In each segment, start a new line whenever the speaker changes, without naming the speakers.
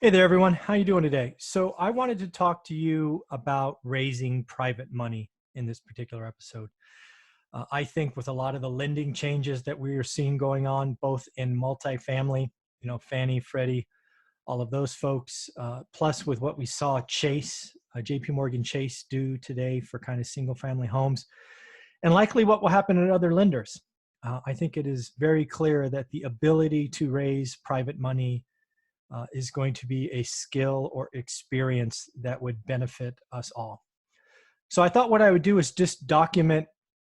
Hey there, everyone. How you doing today? So I wanted to talk to you about raising private money in this particular episode. I think with a lot of the lending changes that we are seeing going on, both in multifamily, Fannie, Freddie, all of those folks, plus with what we saw Chase, JP Morgan Chase do today for kind of single family homes, and likely what will happen in other lenders. I think it is very clear that the ability to raise private money is going to be a skill or experience that would benefit us all. So I thought what I would do is just document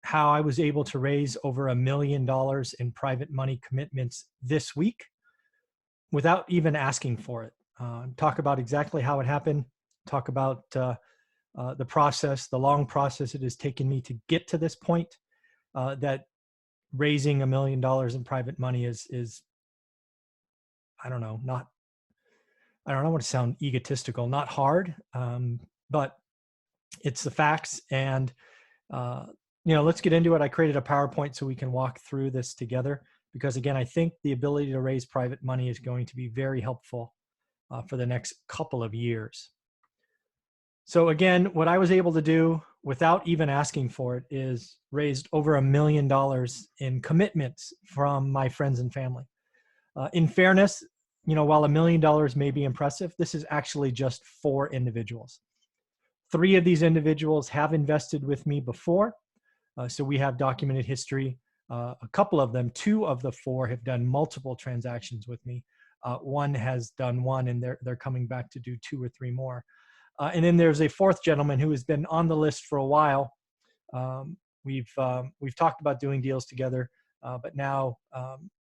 how I was able to raise over $1 million in private money commitments this week without even asking for it. Talk about exactly how it happened, talk about the process, the long process it has taken me to get to this point, that raising $1 million in private money is I don't know, not I don't want to sound egotistical, not hard, but it's the facts. And, let's get into it. I created a PowerPoint so we can walk through this together, because again, I think the ability to raise private money is going to be very helpful for the next couple of years. So again, what I was able to do without even asking for it is raised over $1 million in commitments from my friends and family. In fairness, while $1 million may be impressive, this is actually just 4 individuals. 3 of these individuals have invested with me before, so we have documented history. A couple of them, 2 of the 4, have done multiple transactions with me. One has done 1, and they're coming back to do 2 or 3 more. And then there's a 4th gentleman who has been on the list for a while. We've talked about doing deals together, but now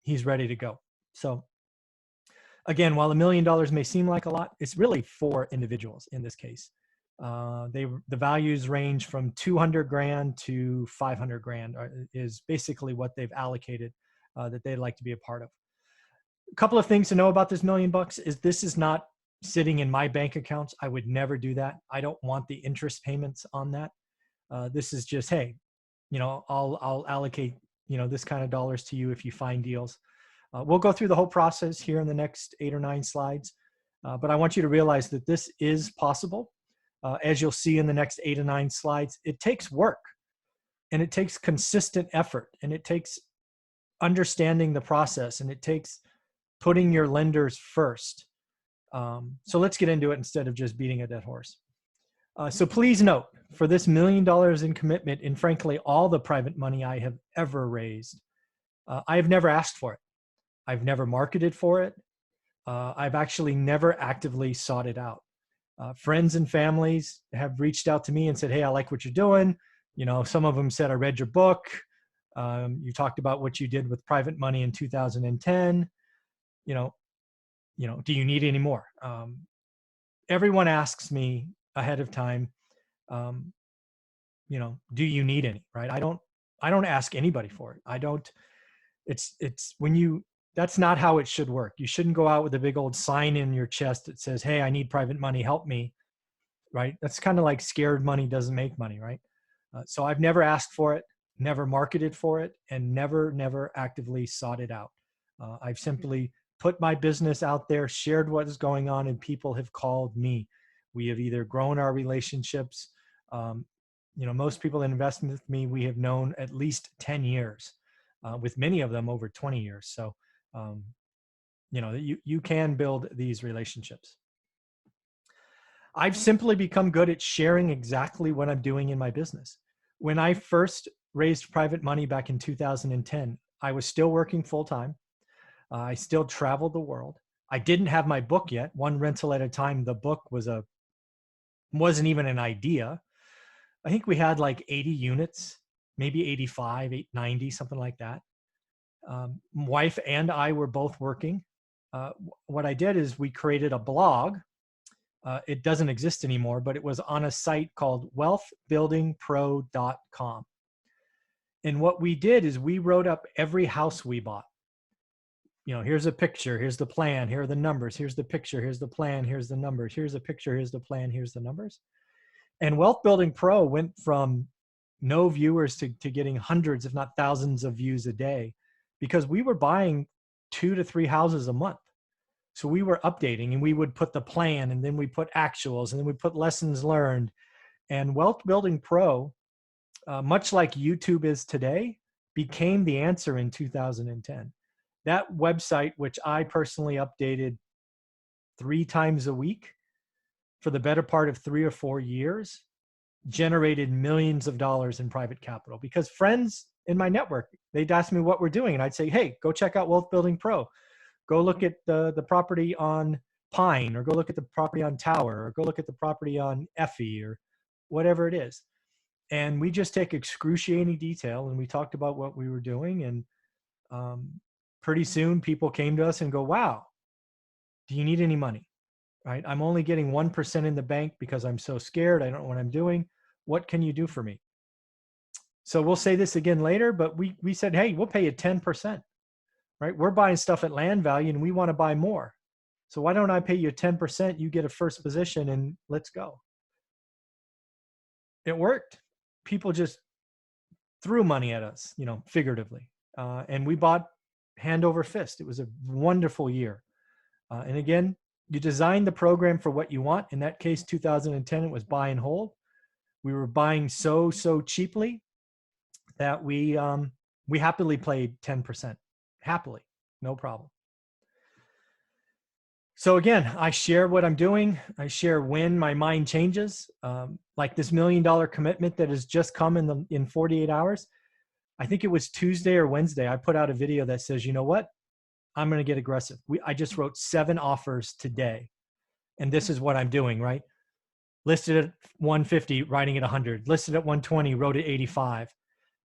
he's ready to go. So again, while $1 million may seem like a lot, it's really 4 individuals in this case. The values range from 200 grand to 500 grand is basically what they've allocated that they'd like to be a part of. A couple of things to know about this $1 million is this is not sitting in my bank accounts. I would never do that. I don't want the interest payments on that. This is just, hey, I'll allocate, this kind of dollars to you if you find deals. We'll go through the whole process here in the next 8 or 9 slides, but I want you to realize that this is possible. As you'll see in the next 8 or 9 slides, it takes work, and it takes consistent effort, and it takes understanding the process, and it takes putting your lenders first. So let's get into it instead of just beating a dead horse. So please note, for this $1 million in commitment, and frankly, all the private money I have ever raised, I have never asked for it. I've never marketed for it. I've actually never actively sought it out. Friends and families have reached out to me and said, hey, I like what you're doing. Some of them said, I read your book. You talked about what you did with private money in 2010. Do you need any more? Everyone asks me ahead of time, do you need any, right? I don't ask anybody for it. It's when that's not how it should work. You shouldn't go out with a big old sign in your chest that says, hey, I need private money, help me, right? That's kind of like scared money doesn't make money, right? So I've never asked for it, never marketed for it, and never actively sought it out. I've simply put my business out there, shared what is going on, and people have called me. We have either grown our relationships. Most people that invest with me, we have known at least 10 years, with many of them over 20 years. So, you can build these relationships. I've simply become good at sharing exactly what I'm doing in my business. When I first raised private money back in 2010, I was still working full time. I still traveled the world. I didn't have my book yet. One rental at a time. The book wasn't even an idea. I think we had like 80 units, maybe 85, 90, something like that. Wife and I were both working. What I did is we created a blog. It doesn't exist anymore, but it was on a site called wealthbuildingpro.com. And what we did is we wrote up every house we bought. Here's a picture, here's the plan, here are the numbers, here's the picture, here's the plan, here's the numbers, here's a picture, here's the plan, here's the numbers. And Wealth Building Pro went from no viewers to getting hundreds, if not thousands of views a day, because we were buying 2 to 3 houses a month. So we were updating, and we would put the plan, and then we put actuals, and then we put lessons learned. And Wealth Building Pro, much like YouTube is today, became the answer in 2010. That website, which I personally updated 3 times a week for the better part of 3 or 4 years, generated millions of dollars in private capital, because friends in my network, they'd ask me what we're doing, and I'd say, hey, go check out Wealth Building Pro. Go look at the property on Pine, or go look at the property on Tower, or go look at the property on Effie, or whatever it is. And we just take excruciating detail, and we talked about what we were doing. And pretty soon people came to us and go, wow, do you need any money? Right? I'm only getting 1% in the bank because I'm so scared. I don't know what I'm doing. What can you do for me? So we'll say this again later, but we said, hey, we'll pay you 10%, right? We're buying stuff at land value, and we want to buy more. So why don't I pay you 10%? You get a first position, and let's go. It worked. People just threw money at us, figuratively. And we bought hand over fist. It was a wonderful year. And again, you design the program for what you want. In that case, 2010, it was buy and hold. We were buying so cheaply that we happily played 10%. Happily, no problem. So again, I share what I'm doing. I share when my mind changes. Like this $1 million commitment that has just come in 48 hours. I think it was Tuesday or Wednesday. I put out a video that says, you know what? I'm going to get aggressive. I just wrote 7 offers today, and this is what I'm doing, right? Listed at 150, writing at 100. Listed at 120, wrote at 85.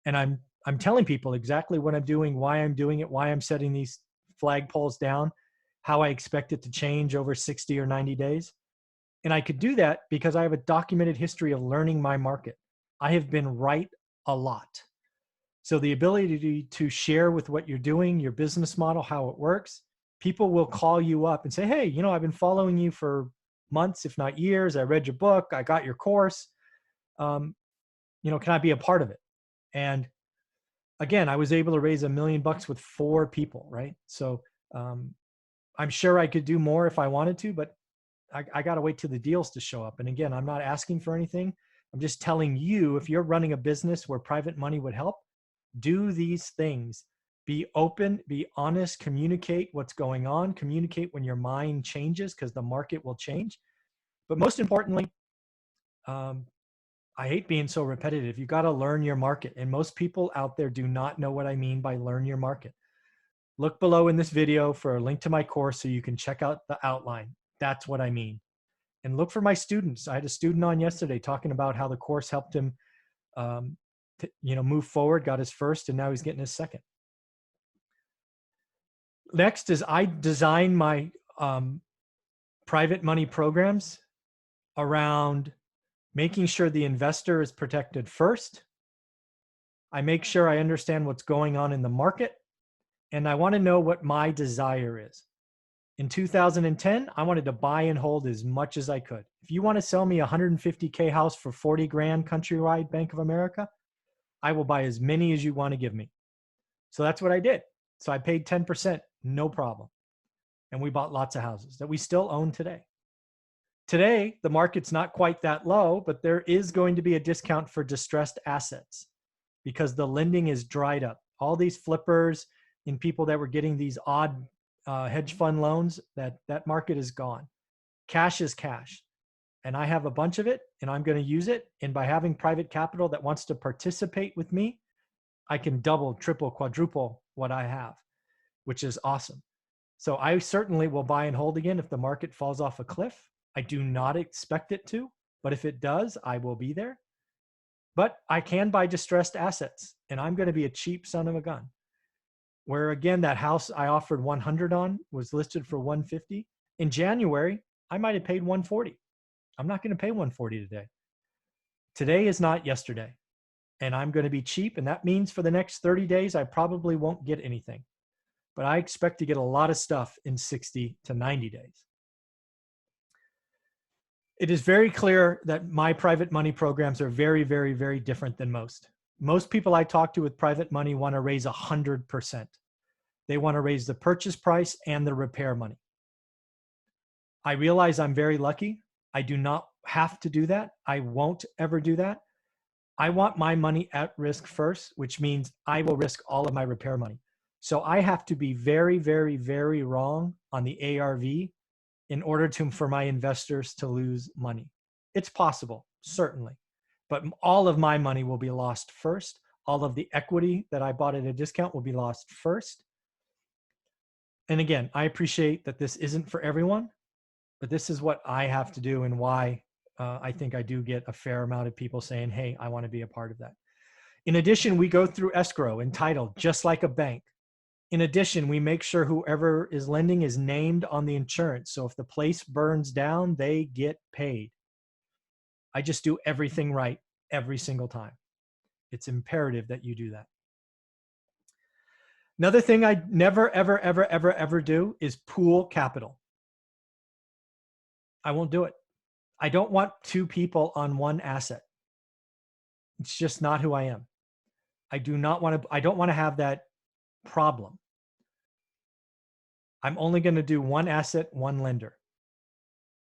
And I'm telling people exactly what I'm doing, why I'm doing it, why I'm setting these flagpoles down, how I expect it to change over 60 or 90 days. And I could do that because I have a documented history of learning my market. I have been right a lot. So the ability to share with what you're doing, your business model, how it works, people will call you up and say, hey, I've been following you for months, if not years. I read your book. I got your course. Can I be a part of it? And again, I was able to raise $1 million with 4 people, right? So I'm sure I could do more if I wanted to, but I got to wait till the deals to show up. And again, I'm not asking for anything. I'm just telling you, if you're running a business where private money would help, do these things. Be open, be honest, communicate what's going on, communicate when your mind changes, because the market will change. But most importantly, I hate being so repetitive. You got to learn your market. And most people out there do not know what I mean by learn your market. Look below in this video for a link to my course so you can check out the outline. That's what I mean. And look for my students. I had a student on yesterday talking about how the course helped him move forward, got his first, and now he's getting his second. Next is I design my private money programs around making sure the investor is protected first. I make sure I understand what's going on in the market, and I want to know what my desire is. In 2010, I wanted to buy and hold as much as I could. If you want to sell me a 150K house for 40 grand countrywide, Bank of America, I will buy as many as you want to give me. So that's what I did. So I paid 10%, no problem. And we bought lots of houses that we still own today. Today, the market's not quite that low, but there is going to be a discount for distressed assets because the lending is dried up. All these flippers and people that were getting these odd hedge fund loans, that market is gone. Cash is cash. And I have a bunch of it, and I'm going to use it. And by having private capital that wants to participate with me, I can double, triple, quadruple what I have, which is awesome. So I certainly will buy and hold again if the market falls off a cliff. I do not expect it to, but if it does, I will be there. But I can buy distressed assets, and I'm going to be a cheap son of a gun. Where again, that house I offered 100 on was listed for 150. In January, I might have paid 140. I'm not going to pay 140 today. Today is not yesterday. And I'm going to be cheap. And that means for the next 30 days, I probably won't get anything. But I expect to get a lot of stuff in 60 to 90 days. It is very clear that my private money programs are very, very, very different than most. Most people I talk to with private money want to raise 100%. They want to raise the purchase price and the repair money. I realize I'm very lucky. I do not have to do that. I won't ever do that. I want my money at risk first, which means I will risk all of my repair money. So I have to be very, very, very wrong on the ARV in order for my investors to lose money. It's possible, certainly, but all of my money will be lost first. All of the equity that I bought at a discount will be lost first. And again, I appreciate that this isn't for everyone, but this is what I have to do, and why I think I do get a fair amount of people saying, hey, I want to be a part of that. In addition, we go through escrow and title just like a bank. In addition, we make sure whoever is lending is named on the insurance. So if the place burns down, they get paid. I just do everything right every single time. It's imperative that you do that. Another thing I never, ever, ever, ever, ever do is pool capital. I won't do it. I don't want two people on one asset. It's just not who I am. I don't want to have that problem. I'm only going to do one asset, one lender.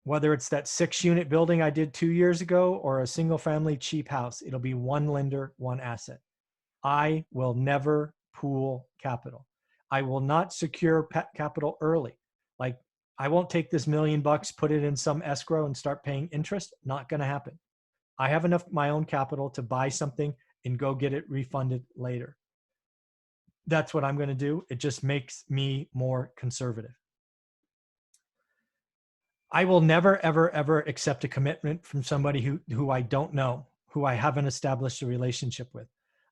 Whether it's that 6-unit building I did 2 years ago or a single family cheap house, it'll be one lender, one asset. I will never pool capital. I will not secure capital early. Like, I won't take this $1 million, put it in some escrow and start paying interest. Not going to happen. I have enough my own capital to buy something and go get it refunded later. That's what I'm going to do. It just makes me more conservative. I will never, ever, ever accept a commitment from somebody who I don't know, who I haven't established a relationship with.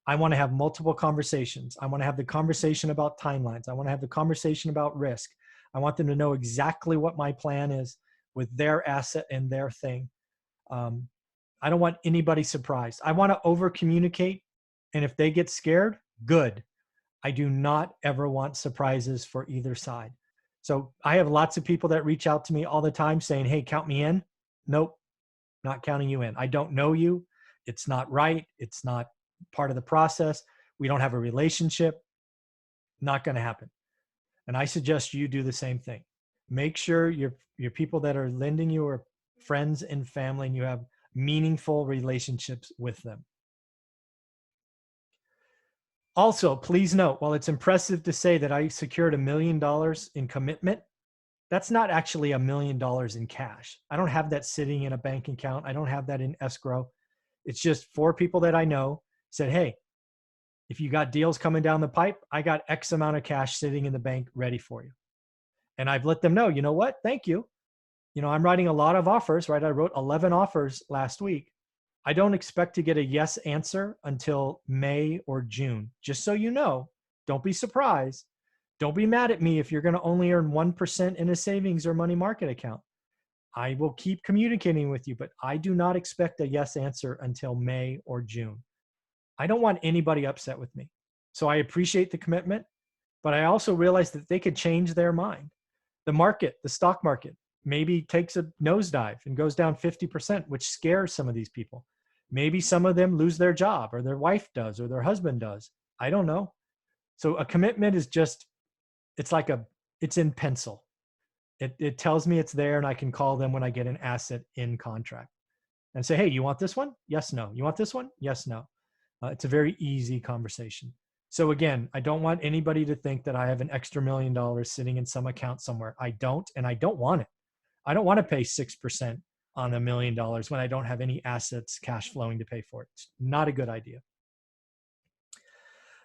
I want to have multiple conversations. I want to have the conversation about timelines. I want to have the conversation about risk. I want them to know exactly what my plan is with their asset and their thing. I don't want anybody surprised. I want to over communicate. And if they get scared, good. I do not ever want surprises for either side. So I have lots of people that reach out to me all the time saying, hey, count me in. Nope, not counting you in. I don't know you. It's not right. It's not part of the process. We don't have a relationship. Not going to happen. And I suggest you do the same thing. Make sure your people that are lending you are friends and family, and you have meaningful relationships with them. Also, please note, while it's impressive to say that I secured $1 million in commitment, that's not actually $1 million in cash. I don't have that sitting in a bank account. I don't have that in escrow. It's just 4 people that I know said, hey, if you got deals coming down the pipe, I got X amount of cash sitting in the bank ready for you. And I've let them know, you know what? Thank you. You know, I'm writing a lot of offers, right? I wrote 11 offers last week. I don't expect to get a yes answer until May or June. Just so you know, don't be surprised. Don't be mad at me if you're going to only earn 1% in a savings or money market account. I will keep communicating with you, but I do not expect a yes answer until May or June. I don't want anybody upset with me. So I appreciate the commitment, but I also realize that they could change their mind. The market, the stock market, maybe takes a nosedive and goes down 50%, which scares some of these people. Maybe some of them lose their job, or their wife does, or their husband does. I don't know. So a commitment is just, it's in pencil. It tells me it's there, and I can call them when I get an asset in contract and say, hey, you want this one? Yes, no. You want this one? Yes, no. It's a very easy conversation. So again, I don't want anybody to think that I have an extra $1 million sitting in some account somewhere. I don't, and I don't want it. I don't want to pay 6% on $1 million when I don't have any assets cash flowing to pay for it. It's not a good idea.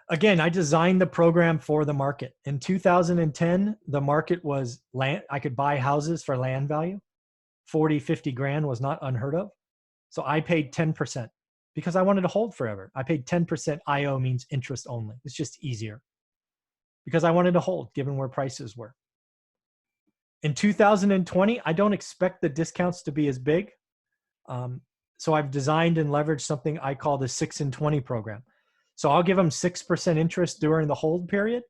Again, I designed the program for the market. In 2010, the market was land. I could buy houses for land value. 40, 50 grand was not unheard of. So I paid 10% because I wanted to hold forever. I paid 10%. IO means interest only. It's just easier because I wanted to hold given where prices were. In 2020, I don't expect the discounts to be as big. So I've designed and leveraged something I call the 6 and 20 program. So I'll give them 6% interest during the hold period,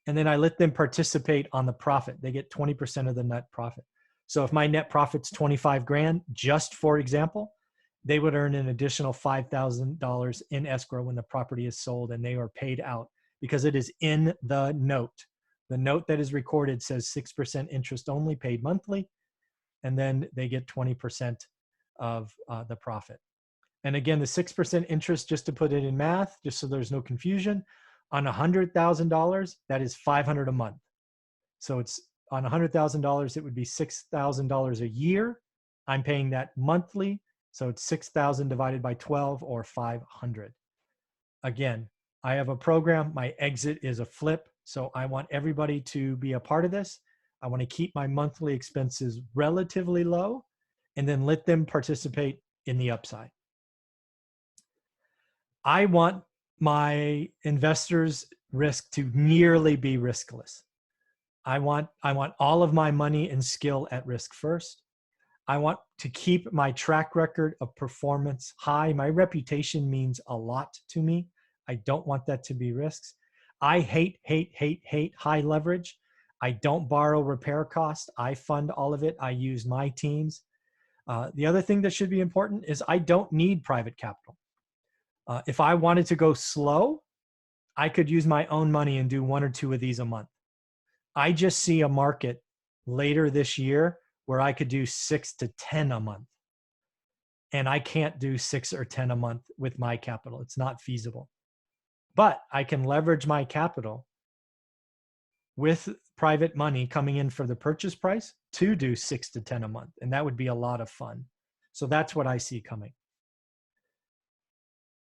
and then I let them participate on the profit. They get 20% of the net profit. So if my net profit's 25 grand, just for example, they would earn an additional $5,000 in escrow when the property is sold, and they are paid out because it is in the note. The note that is recorded says 6% interest only, paid monthly. and then they get 20% of the profit. And again, the 6% interest, just to put it in math, just so there's no confusion, on $100,000, that is $500 a month. So it's on $100,000, it would be $6,000 a year. I'm paying that monthly. So it's 6,000 divided by 12, or 500. Again, I have a program. My exit is a flip. So I want everybody to be a part of this. I want to keep my monthly expenses relatively low and then let them participate in the upside. I want my investors' risk to nearly be riskless. I want all of my money and skill at risk first. I want to keep my track record of performance high. My reputation means a lot to me. I don't want that to be risks. I hate high leverage. I don't borrow repair costs. I fund all of it. I use my teams. The other thing that should be important is I don't need private capital. If I wanted to go slow, I could use my own money and do 1 or 2 of these a month. I just see a market later this year where I could do 6 to 10 a month. And I can't do 6 or 10 a month with my capital. It's not feasible. But I can leverage my capital with private money coming in for the purchase price to do 6 to 10 a month. And that would be a lot of fun. So that's what I see coming.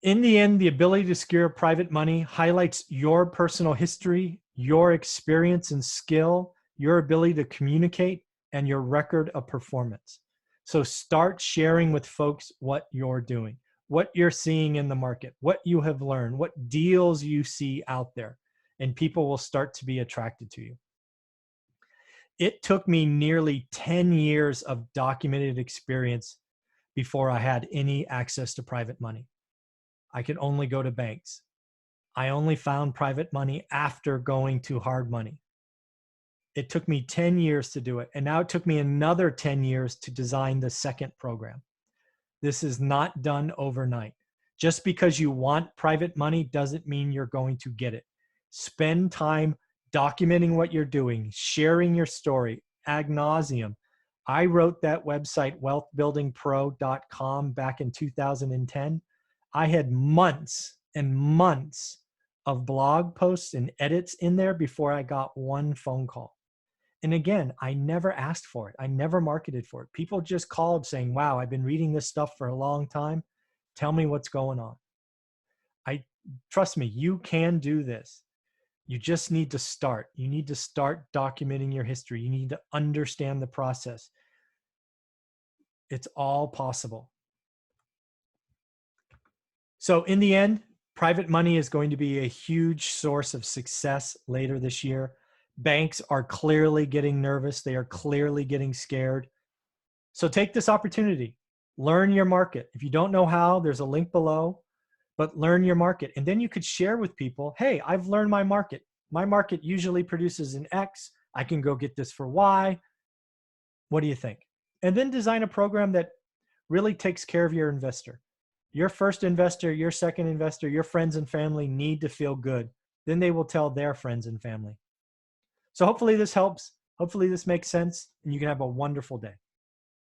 In the end, the ability to secure private money highlights your personal history, your experience and skill, your ability to communicate, and your record of performance. So start sharing with folks what you're doing, what you're seeing in the market, what you have learned, what deals you see out there, and people will start to be attracted to you. It took me nearly 10 years of documented experience before I had any access to private money. I could only go to banks. I only found private money after going to hard money. It took me 10 years to do it. And now it took me another 10 years to design the second program. This is not done overnight. Just because you want private money doesn't mean you're going to get it. Spend time documenting what you're doing, sharing your story ad nauseum. I wrote that website, wealthbuildingpro.com, back in 2010. I had months and months of blog posts and edits in there before I got one phone call. And again, I never asked for it. I never marketed for it. People just called saying, wow, I've been reading this stuff for a long time. Tell me what's going on. Trust me, you can do this. You just need to start. You need to start documenting your history. You need to understand the process. It's all possible. So in the end, private money is going to be a huge source of success later this year. Banks are clearly getting nervous. They are clearly getting scared. So take this opportunity. Learn your market. If you don't know how, there's a link below, but learn your market. And then you could share with people, hey, I've learned my market. My market usually produces an X. I can go get this for Y. What do you think? And then design a program that really takes care of your investor. Your first investor, your second investor, your friends and family need to feel good. Then they will tell their friends and family. So hopefully this helps. Hopefully this makes sense, and you can have a wonderful day.